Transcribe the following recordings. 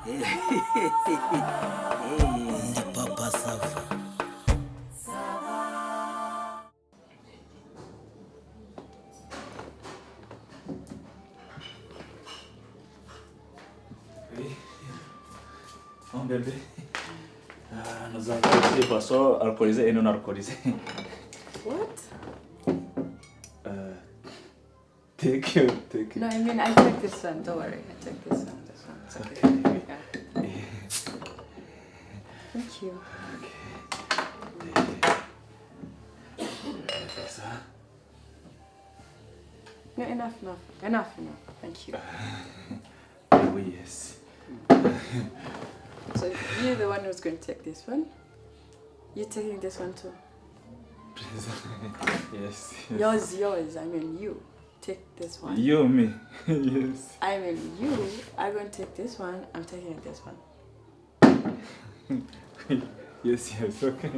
Ndi Papa Sava. Oh bébé, nous avons pris des boissons alcoolisées et non alcoolisées. What? Take you. No, I mean I take this one. Don't worry, I take this one. It's okay. Yeah. Thank you. No, enough. Thank you. Oui, yes. So you're the one who's going to take this one. You're taking this one too. Yes. Yours. I mean you. Take this one. You, me. Yes. I mean you are going to take this one. I'm taking this one. Yes, okay.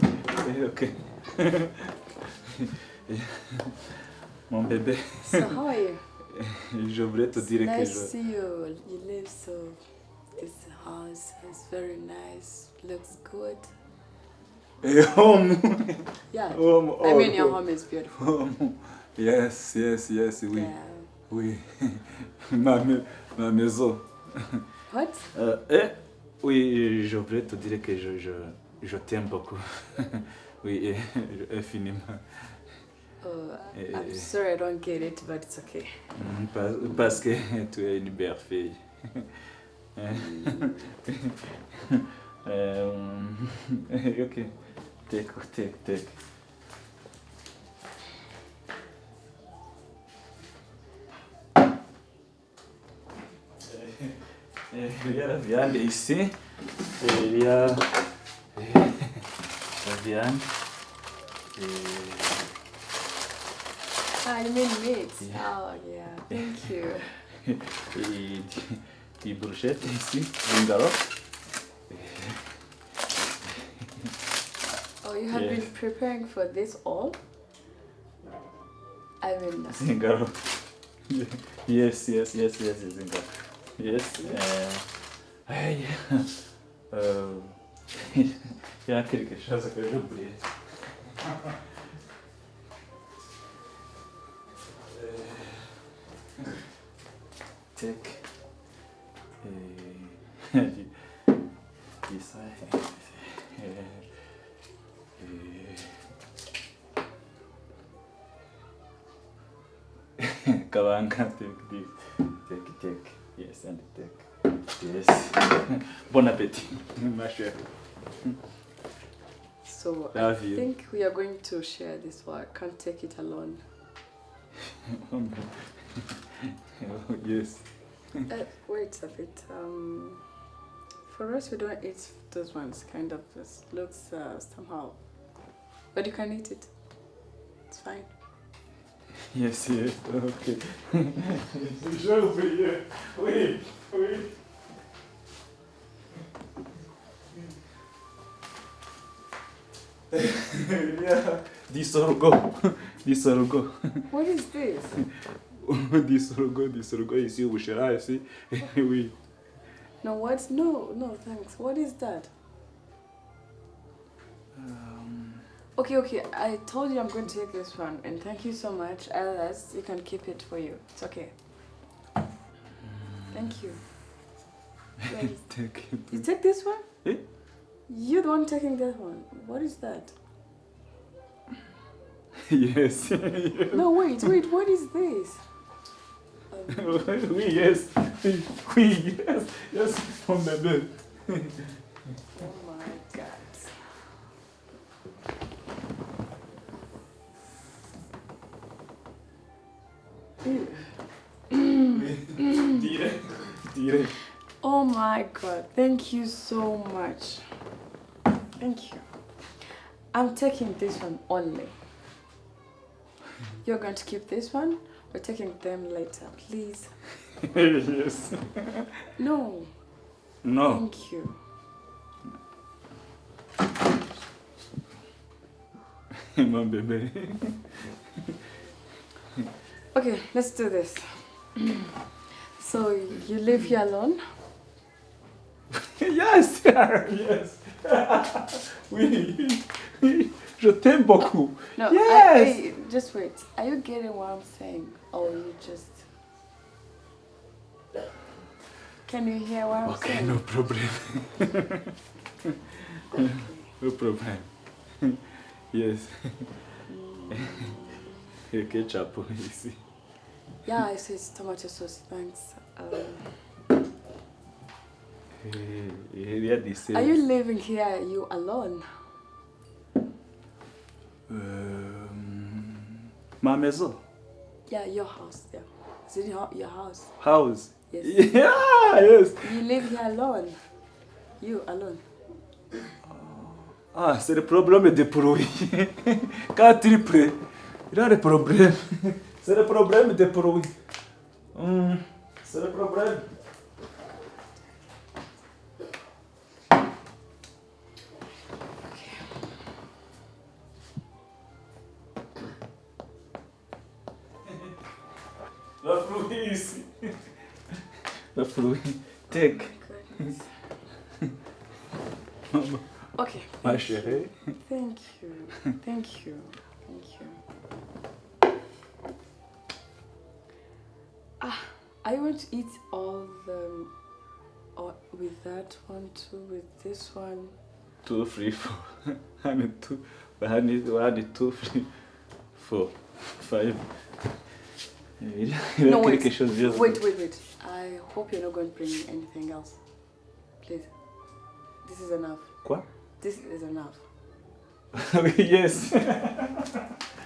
Okay. Mon bébé. So how are you? Je voulais te dire que Nice to see you. You live so. This house is very nice. Looks good. Home. Yeah. Home. I mean your home is beautiful. Home. Yes, oui. Yeah. Oui. Ma maison. What? Oui, je voulais te dire que je t'aime beaucoup. Oui, infiniment. I'm sorry I don't get it, but it's okay. Parce que tu es une belle fille. Ok. Take. Il y a la viande ici. Et il y a la viande. I mean meat. Yeah. Oh yeah, thank you. Et des brochettes ici. Une garotte. Oh, you have been preparing for this all? I mean, Une garotte. Yes, une garotte. Yes. Il y a quelque chose que j'ai oublié. Take. This Kavanga, take this. Take. Yes, and take. Yes. Bon appétit, ma chère. so Love I you. think we are going to share this one. I can't take it alone. Yes. Wait a bit. For us, we don't eat those ones. Kind of just looks somehow, but you can eat it. It's fine. Yes, okay. J'ai oublié. Oui. Yeah. Di sorgho. What is this? Di sorgho ici au Bushera ici. Oui. No, what? No, thanks. What is that? Okay. I told you I'm going to take this one, and thank you so much. Else, you can keep it for you. It's okay. Thank you. You take this one? Eh? You're the one taking that one. What is that? Yes. No, wait. What is this? Oui, yes. Yes, mon bébé. Oh my God. Direct. Oh my God. Thank you so much. Thank you. I'm taking this one only. You're going to keep this one? We're taking them later, please. Yes. No. No. Thank you. Mon bébé. Okay, let's do this. So you live here alone? Yes. Yes. Oui. Je t'aime beaucoup. No, Yes. just wait. Are you getting what I'm saying? Or you just... Can you hear what I'm Okay, saying? no problem. Okay. No problem. Yes. Ketchup, you see. Yeah, I see it's tomato sauce. Thanks. Yeah, they say. Are you living here? You alone? Ma maison. Yeah, your house. Yeah. Is it your house? House. Yes. Yeah, yes. You live here alone. You alone. Ah, c'est le problème de bruit. Quand tu prêt, il a le problème. C'est le problème de bruit. C'est le problème. La fruit ici. La fruit. Take. Okay. Ma chérie. Thank you. Thank you. Thank you. I want to eat all the... Or with that one too, with this one. 2, 3, 4. I need 2. I need 2, 3, 4, 5. No, wait. Quelque chose bien. Wait. I hope you're not going to bring me anything else. Please. This is enough. Quoi? This is enough. Yes.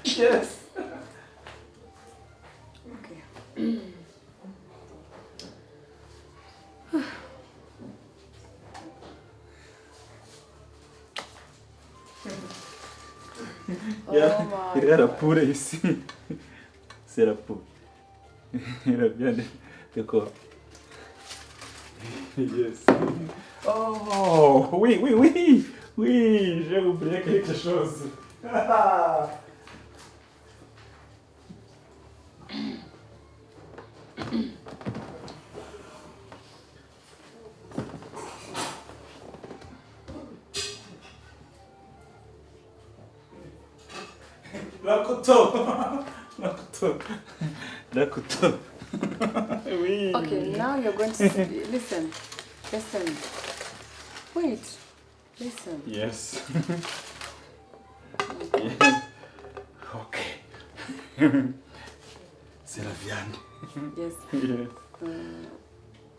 Yes. Okay. Yeah. Oh Il y a la poule ici. C'est la poule. Il a bien de quoi? Yes. Oh, oui. Oui, j'ai oublié quelque chose. La couteau. Oui. Okay, now you're going to listen. Wait. Listen. Yes. Yes. Okay. C'est la viande. Yes. Yes.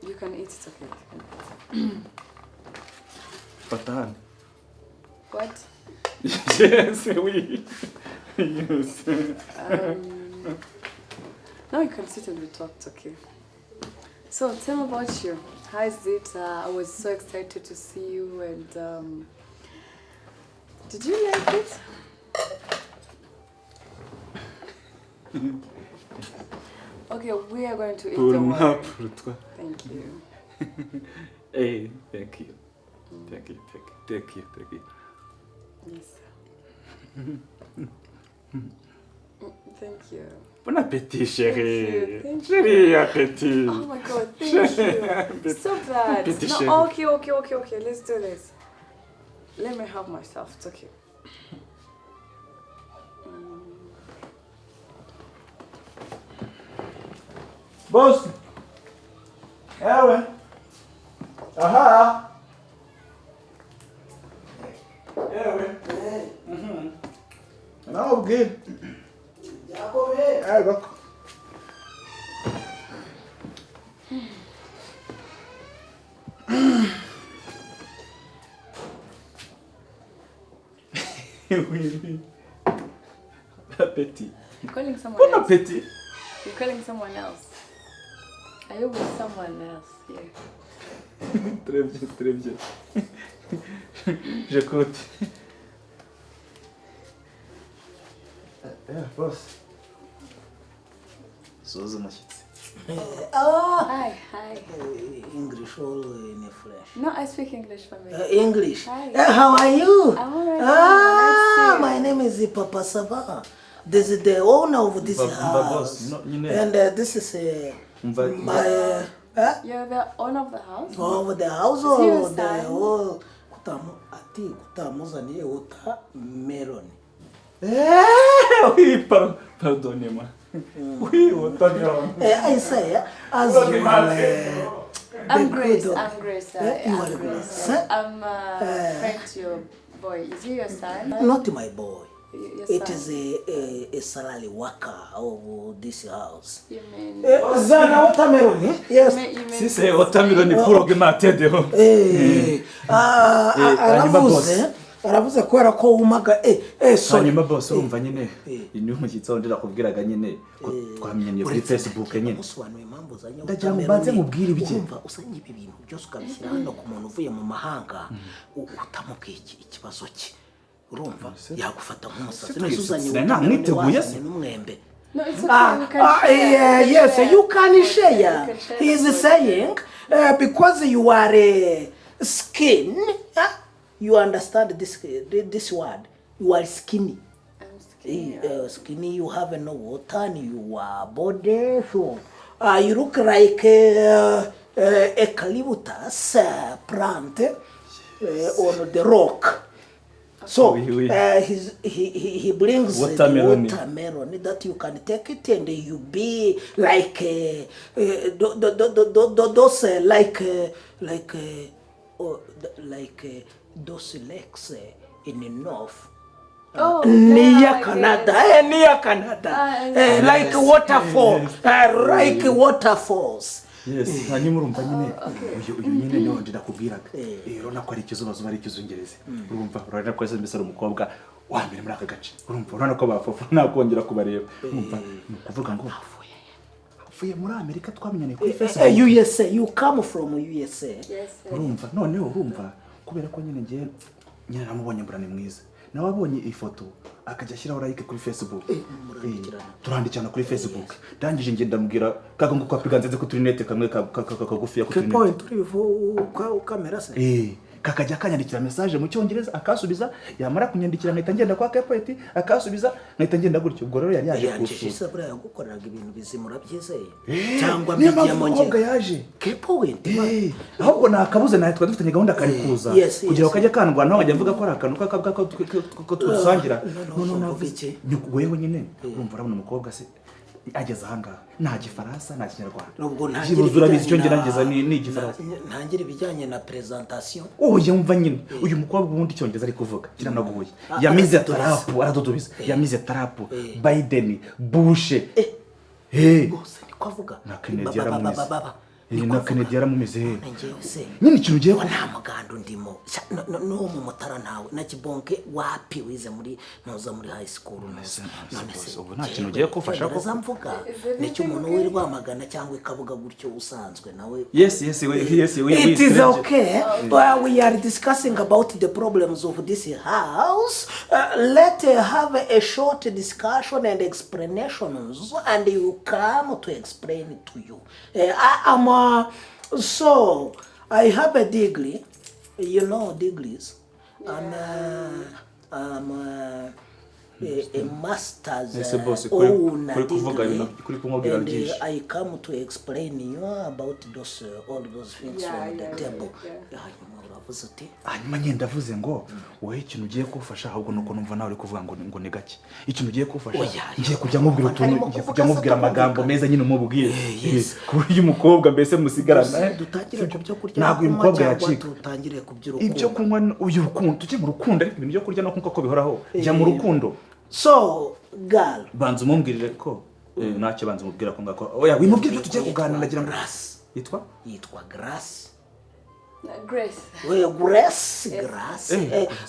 You can eat it, okay. Patan. What? Yes, oui. Yes. Now you can sit and we talk, it's okay. So tell me about you. How is it? I was so excited to see you and did you like it? Okay, we are going to eat Pour the moi, wine. pour toi. Thank you. Hey, thank you. Thank you. Yes. Thank you. Bon appétit, chérie. Thank you. Chérie, appétit. Oh my god, thank you. Stop that. Petit No, chéri. okay, let's do this. Let me help myself, it's okay. Boss. Ewe. Aha. Ewe. Não, o quê? Já comer. É, agora. Oui. Appétit. You're calling someone Bon else. appétit. You're calling someone else. Are you with someone else here? Très bien. J'écoute. Boss. Soza umushyitsi. Hi. English or in French? No, I speak English for me. English. Hi. How are you? I'm alright. Ah, my name is Papa SAVA. This is the owner of this Boss, house. no, you know. And this is my You're the owner of the house? Of the house or the whole kutamuzaniye watermelon. Oui, pardonnez-moi. Oui, watermelon. I say, as you I'm Grace. I'm Grace. You are Grace. I'm friend to your boy. Is he your son? Not my boy. It son. is a salary worker of this house. You mean? Zana watermelon? Yes. Si c'est watermelon pour que matedeho. Aravuze kwera ko umaga sorry. Hanyuma boss urumva nyine ni umukitso ndira kubwiraga nyine ko twamenye kuri Facebook nyine. Musobanuye impamvu zanye ndagira ngo mbanze mubwire ibiki. Umva usanye ibi bintu byose ukabishyira hano ku muntu uvuye mu mahanga utamubwiye ikibazo cye. Urumva yagufata nk'umusazi nese uzanye namwiteguye se No, it's okay. We can share. Yes, you can share. He is saying because you are a skin, you understand this word. You are skinny. I'm skinny. Skinny, you have no water in your body, so you look like eucalyptus plant on the rock. So he brings watermelon that you can take it and you be like those those lakes in the north. Near Canada, near Canada, like waterfall, like waterfalls. Yes, hanyuma urumva nyine uyu nyine niyo ndira kubwiraga. Urabona ko ari ikizubazo ari ikizungereze. Urumva urabona ko ese mbese umukobwa wa mbere muri aka gace. Urumva urabona ko bafofa nakongera kubareba. Urumva kuvuga ngo avuye muri Amerika twamenyane kuri Facebook. USA, you come from USA. Yes. Urumva noneho urumva kubera ko nyine ngiye nyine namubonye mburane mwiza. Nawe abonye ifoto akajya ashyiraho like kuri Facebook. Turandikirana kuri Facebook. Ndangije ngiye ndamubwira kaga ngo kwapiganze nze ku trinete kamwe kagufiya ku trinete. Point uri kamera se. Kakajya kanyandikira message mu cyongereza akasubiza yamara kunyandikira nkahita ngenda kwa Kepeti akasubiza nkahita ngenda gutyo ubwo rero yari yaje kusura buriya yagukoreraga ibintu bizimura byizeye cyangwa byiyamo nge yaje Kepeti ahubwo nakabuze nawe twari dufitanye gahunda kari kuza kugira ukajya kandwa naho ajya avuga ko ari akantu ko tusangira none navuga iki wewe nyine urumva urabona umukobwa se ageze ahangaha nta gifaransa nta kinyarwanda nubwo ntangire bizi cyo ngerageza ni igifaransa ntangire ibijyanye na presentation yumva nyine uyu mukobwa ubundi cyongereza ari kuvuga kiranaguye yamize tarapu aradodobiza yamize tarapu Biden Bush bose ni kwavuga na Kennedy yaramumeze nyine ikintu ugiye ko nta mugando ndimo no mu mutara nawe na kibonke wapi wize muri noza muri high school none se ubu nta kintu ugiye kufasha ko zamvuga nicyo umuntu wirirwa magana cyangwa ikavuga gutyo usanzwe nawe yes it is okay we are discussing about the problems of this house. Let's have a short discussion and explanations and you come to explain it to you. So I have a degree, you know degrees. I'm a master's own degree, and I come to explain you about those all those things on the table. hanyuma nyenda ndavuze ngo wowe ikintu ugiye kufasha ahubwo nuko numva nawe uri kuvuga ngo ni gake ikintu ugiye kufasha ngiye kujya nkubwira utuntu ngiye kujya nkubwira amagambo meza nyine umubwire kuri uyu mukobwa mbese musigarana dutangire ku byo kurya ntabwo uyu mukobwa yacika dutangire ku by'urukundo ibyo kunywa uyu rukundo tujye mu rukundo ariko ibintu byo kurya no kuko bihoraho jya mu rukundo so girl banza umumbwirire ko ntacyo banza umubwira ko ngako oya wimubwire tujye kuganira nagira ngo yitwa Grace. Well, Grace.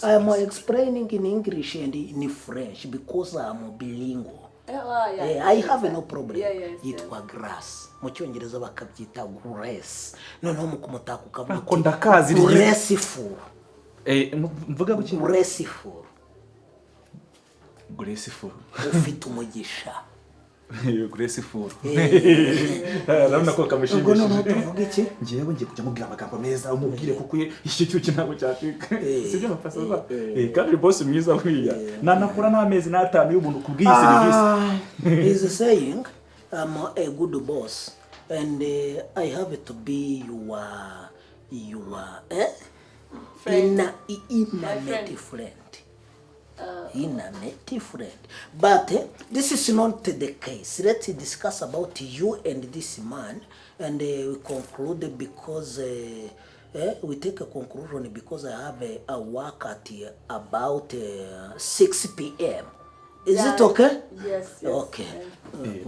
I am explaining in English and in French because I am bilingual. I have no problem. Yitwa Grace. Mu cyongereza bakabyita Grace. Noneho mu kumutaka ukavuga ko ndakazi graceful. Mvuga guki graceful. Ufite umugisha. Graceful. Urabona ko kamushimisha. Ubwo no tuvuga iki? Ngiye kujya mubwira amagambo meza umubwire kuko icyo cyuki ntabwo cyateka. Sibyo mafasa ba. Kandi boss mwiza wiya. Nanakora n'amezi n'atanu y'ubuntu kubwiye serivisi. Is saying I'm a good boss. and I have to be your Friend. intimate friend. Intimate friend. But this is not the case. Let's discuss about you and this man, and we conclude because we take a conclusion because I have a work at about 6 p.m. Is it okay? Yes. Okay.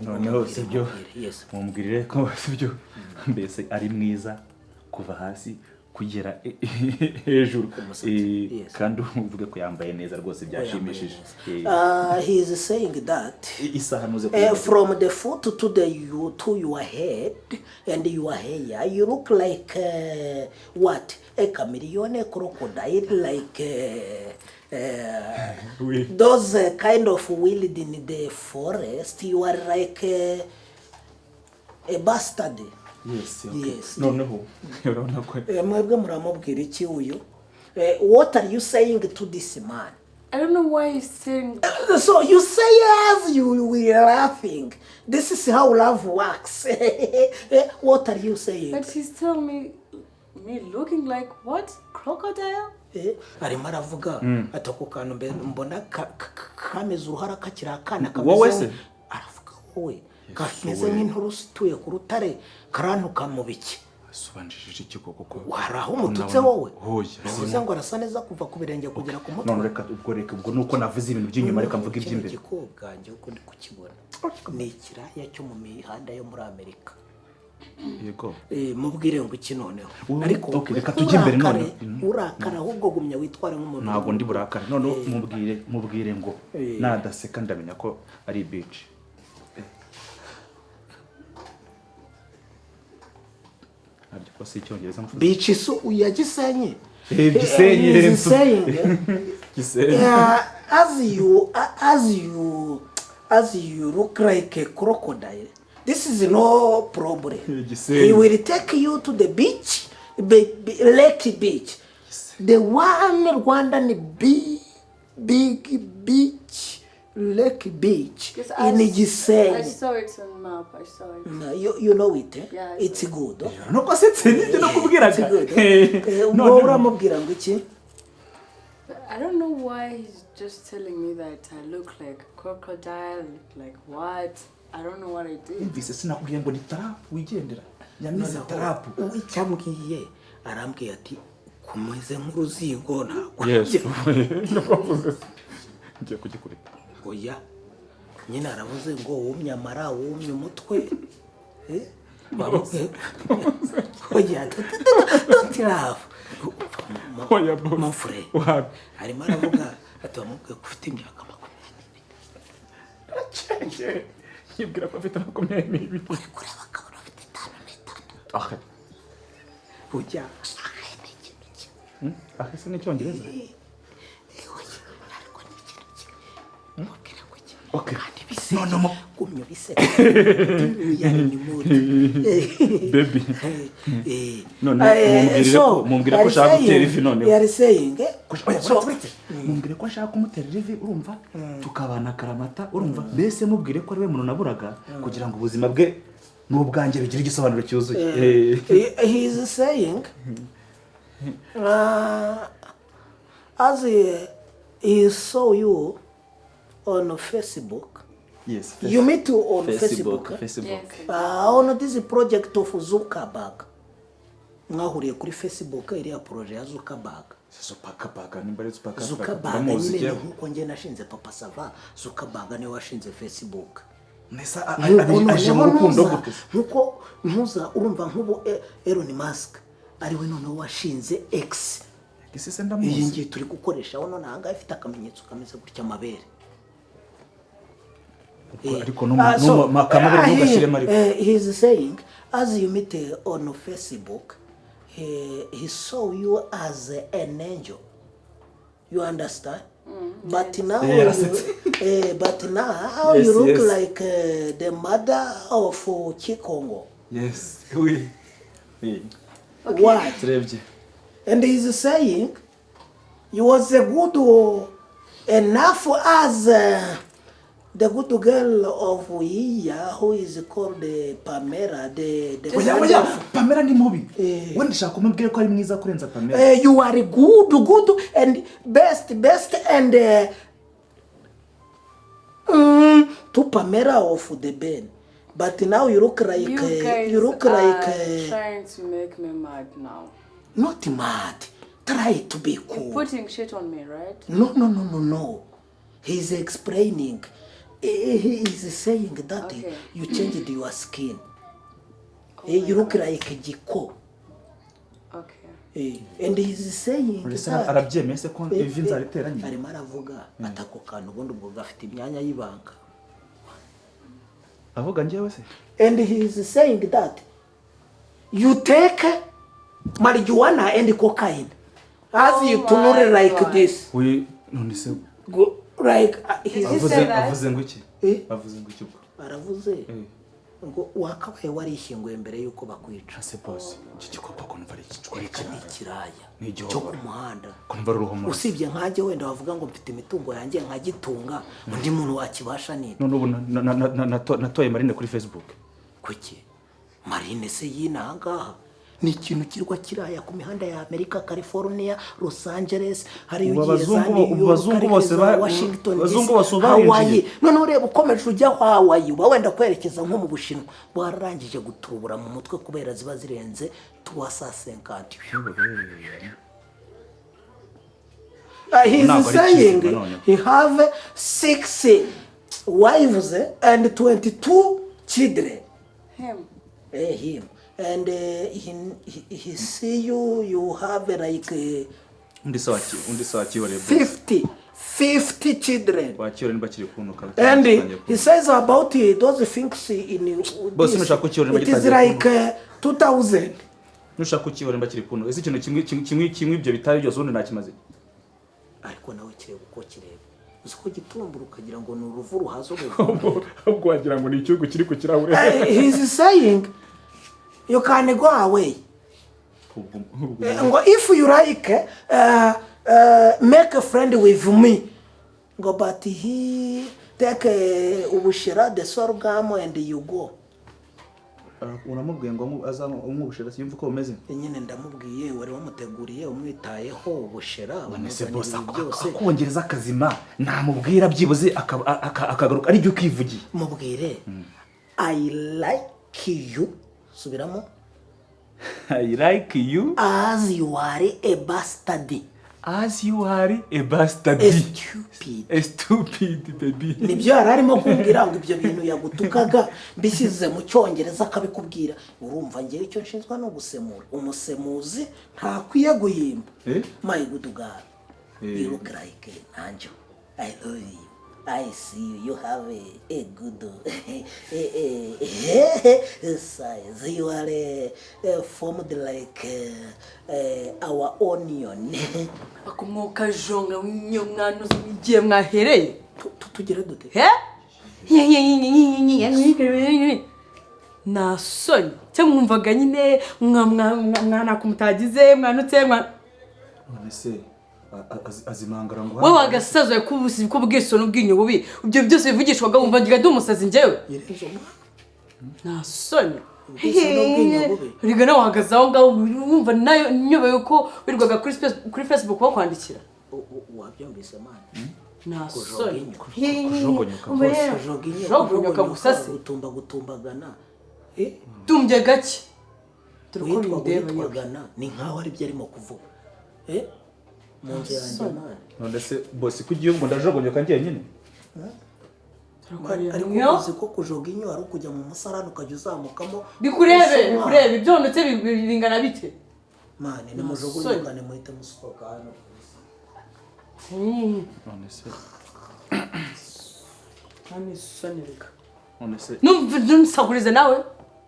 noneho sibyo Yes. mumbwirire ko sibyo mbese ari mwiza kuva hasi kugera hejuru kandi uvuge ko yambaye neza rwose byashimishije. He is saying that Isaha muze from the foot to your head and your hair, you look like what? A chameleon, a crocodile, like those kind of wild in the forest. You are like a bastard. Yes, okay. Yes. Noneho urabona ko Mwebwe muramubwira iki uyu? What are you saying to this man? I don't know why he's saying. So you say as you were laughing. This is how love works. What are you saying? But he's telling me looking like what? Crocodile? Arimo aravuga ati ako kantu mbona kameze uruhara kakiri akana Wowe se? aravuga wowe kameze nk'inturusu ituye ku rutare karantuka mu biki asobanjije iki koko waraho umututse wowe hoya uvuze ngo arasa neza kuva ku birenge kugera ku mutwe none reka ubwo nuko navuze ibintu by'inyuma reka mvuga iby'imbere ikikobwanjye uko ndi kukibona ni ikiraya cyo mu mihanda yo muri Amerika. Yego Mubwire ngo iki noneho ariko reka tujye imbere none urakara ahubwo gumya witware nk'umuntu ntago ndi burakara none mubwire ngo nadaseka ndamenya ko ari beach. Ntabyo ko si icyongereza mvuze beach so uyagisenye Gisenyi as you look like a crocodile. This is no problem. Gisenyi. He will take you to the beach, Lake Beach. The one Rwandan big beach, Lake Beach Yes, in Gisenyi. I saw it on map. I saw it. You know it, eh? Yeah, It's good. nuko setse nibyo nakubwiraga Ubwo uramubwira ngo iki? I don't know why he's just telling me that I look like crocodile, like what? I don't know what I did. Mbise sinakubwiye ngo ni tarapu wigendera yamize tarapu Uwicyambwiye arambwiye ati kumeze nk'uruzigo ntabwo. Yes ngiye kugikurita Oya nyine aravuze ngo wumye amara wumye umutwe oya don't laugh oya bo mon frère wapi arimo aravuga ati wamubwiye ko ufite imyaka 20 yibwira ko afite 20 uri kureba akabona ufite 5 ujya ahese n'icyongereza okay no kumyo bise yani ni muri baby none mumbwire ko ushaka gutera ivi none yari saying mumbwire ko ashaka kumutera ivi urumva tukabana karamata urumva mbese mubwire ko ari we muntu naburaga kugira ngo ubuzima bwe n'ubwanjye bigira igisobanuro cyuzuye he is saying as he saw you on Facebook. Yes. You meet on Facebook. Facebook. On this project of Zuckerberg. Mwahuriye kuri Facebook iriya project ya Zuckerberg. Zuckerberg nimbare Zuckerberg nyine nkuko nge nashinze Papa SAVA, Zuckerberg niwe washinze Facebook. Nesa aje mu rukundo gute nkuko ntuza urumva nkubo Elon Musk ari we none washinze X. Gisese ndamuzi. Iyi ngiye turi gukoresha wono nanga ifite akamenyetso kameze gutya amabere. Ariko no makamabere ntugashire mariko. He is saying as you meet on Facebook he saw you as an angel. You understand? But now you look like the mother of Chikongo. Yes. Oui. Okay. What? And he's saying you was a good enough as the good girl of here who is called Pamela, oya Pamela ni mubi wenda ndashaka kumubwira ko ari mwiza kurenza Pamela. You are good and best and to Pamela of the band. But now you look like you look like trying to make me mad now. Not mad. Try to be cool. You're putting shit on me, right? No. He's explaining. He is saying that you changed your skin. You look like Jiko. Okay. And he's saying that arabyemese ko ivi nzariteranye. Arimo aravuga atako kantu ubundi ubwo gafite imyanya y'ibanga. Avuga njewe se? And he is saying that you take marijuana and cocaine as you tunure like this. We none se like avuze ngo iki? Avuze ngo iki ubwo? Aravuze ngo wakabaye warishyinguye mbere yuko bakwica. Se boss iki gikopa ko numva ari ikiraya ni cyo ku muhanda. Ko numva ruhomo. Usibye nkaje wenda bavuga ngo mfite imitungo yanjye nkagitunga undi muntu wakibasha nini. None ubu natoye Marine kuri Facebook. Kuki? Marine se yina ngaha. Ni ikintu kirwa kiraya ku mihanda ya America, California, Los Angeles, hari abazungu bose Washington, Hawaii. None ureba ukomeje ujya Hawaii wenda kwerekeza nko mu Bushinwa bwarangije gutubura mu mutwe kubera ziba zirenze 350. He is saying he have 6 wives and 22 children. Him. And he see you have like undi sawaki wale 50 children. Wakiore nibakiri kunuka. And he says about those things in boss nushaka kukiore it is like 2000. Nushaka kukiore nibakiri kunuka. Ese ikintu kimwe ibyo bitari byose undi nakimaze. Ariko nawe kireba uko kireba. Uko gitumbura ukagira ngo ni uruvu ruhazo ubwo wagira ngo ni icyugo kiri ku kirahure. He is saying you can go away. If you like, make a friend with me. Go, but he take ubushira the sorghum and you go. Unamubwiye ngo aza umubushira yumva ko umeze. Nyine ndamubwiye wari wamuteguriye umwitayeho ubushira banese boss akongereza akazima namubwira byibuze akagaruka ari byo kwivugiye. Mubwire I like you. Subiramo. I like you as you are a bastard. As you are a bastard. A stupid baby. Nibyo yararimo kumbwira ngo ibyo bintu yagutukaga bisize mu cyongereza akabikubwira. Urumva ngiye icyo nshinzwa no gusemura. Umusemuzi ntakwiye guhimba. My good God. You look like Angel. I love you. I see you have a good size. You are formed like our onion. Akomoka jonga winyo mwana uzigiye mwahereye. Tugire dute? Na soni. Cyangwa mwumvaga nyine mwana kumutagize mwanutse mwana. None se azimangara ngo wowe wagasazo yakubusi ko bwiso n'ubwinyo bubi ibyo byose bivugishwaga wumva ngiga ndi umusazi njyewe na soni riga nawe wahagaze aho ngaho wumva nayo nyobewe ko wirwaga kuri Facebook bakwandikira wabyumvise man na soni jogonyoka gusase gutumbagana tumbye gake turiko ndeba ni nkaho ari byo arimo kuvuga Monje yanjye. None se boss kugiye ngo ndajogonyoka ngiye nyine. Ariko uzi ko kujoginyo ari kujya mu musarano ukajya uzamukamo. Bikurebe ibyonutse bingana bite? Mane ni mujogonyokane muhite musohoka hano. None se. Nani sonirika. None se. Numvise nawe.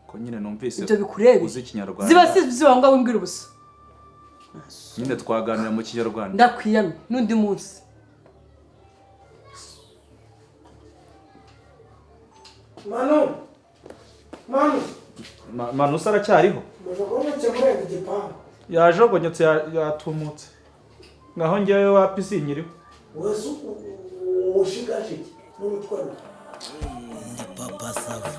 Ko nyine numvise. Ibyo bikurebe. Uzi Kinyarwanda. Ziba ziwanga wimbwira ubusa. Nyine twaganira mu Kinyarwanda. Ndakwiyamye nundi munsi. Manu sara cyariho. Mujogonyotse kurenga igipangu. Yajogonyotse yatumutse. Ngaho ngiye wapisi nyiriho. Wesu ushigaje n'umutwaro. Ndi papa sava